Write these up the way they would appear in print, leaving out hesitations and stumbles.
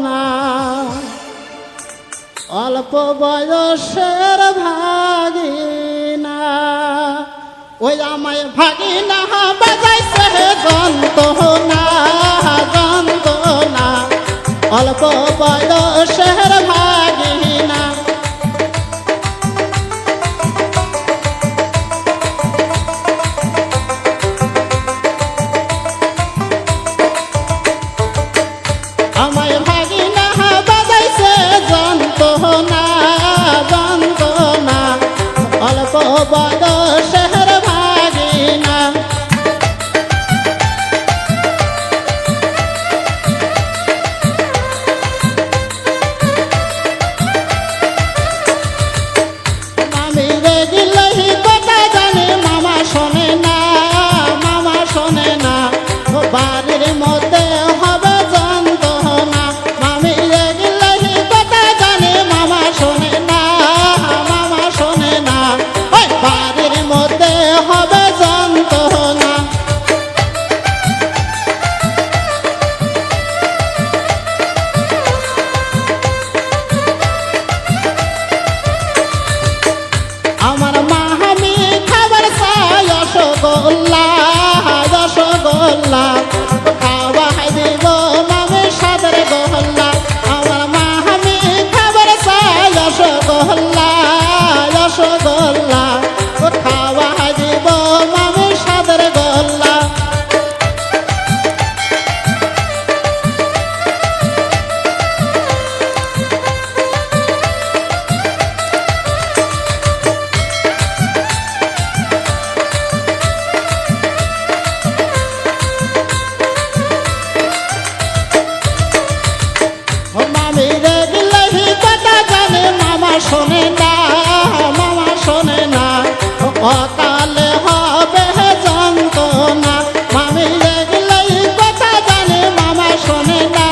না অল্প বয়সের ভাগিনা ওই আমায় ভাগিনা বাজাইছে যন্ত্রণা অল্প বয়সের ভাগিনা আমায় ভাগিনা বাজাইছে যন্ত্রণা অল্প বয়সের ভাগিনা মামি রে গিলহি কথা জানে মামা শোনে না বাড়ির মধ্যে হবে যন্ত্রণা মামি রে গিলহি কথা জানে মামা শোনে না বাড়ির মধ্যে হবে যন্ত্রণা আমার মাহামি খাবার চাই রসগোল্লা খাওয়াই দিব মামি সাদের গোল্লা আমার মাহামি খাবার চাই রসগোল্লা খাওয়াই দিব মামি সাদের গোল্লা মামি রে গিলহি কথা জানে মামা শোনে না অকালে হবে যন্ত্রণা মামি রে গিলহি কথা জানে মামা শোনে না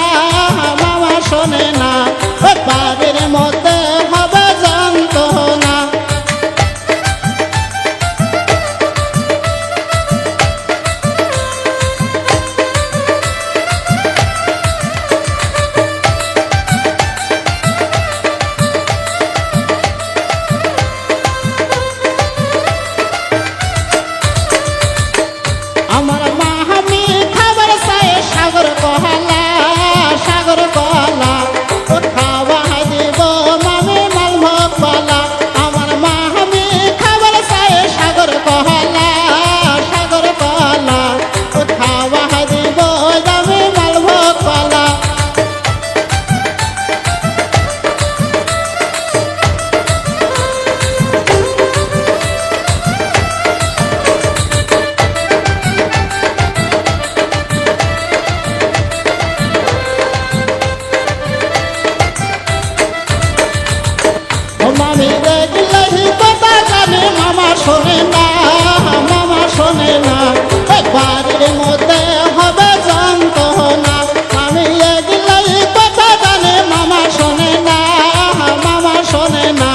বাড়ির মধ্যে হবে যন্ত্রণা আমার মাহামি খাবার চাই সাগর কলা খাওয়াই দিব মামি মালভোগ কলা আমার মাহামি খাবার চাই সাগর কলা খাওয়াই দিব আমি মালভোগ কলা মামি রে গিলহি কথা জানে মামা শোনে না বাড়ির মধ্যে হবে যন্ত্রণা মামি রে গিলহি কথা জানে মামা শোনে না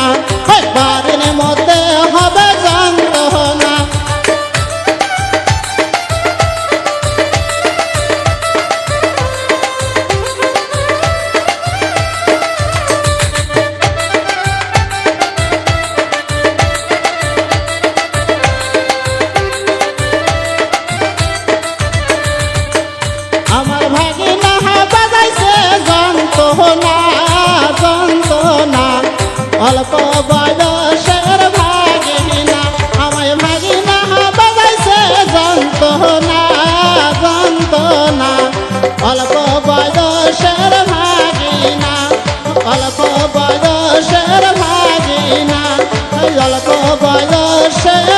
বাড়ির মধ্যে হবে যন্ত্রণা আমার ভাগিনা বাজাইছে যন্ত্রণা অল্প বয়সের ভাগিনা আমায় ভাগিনা বাজাইছে যন্ত্রণা অল্প বয়সের ভাগিনা অল্প বয়সের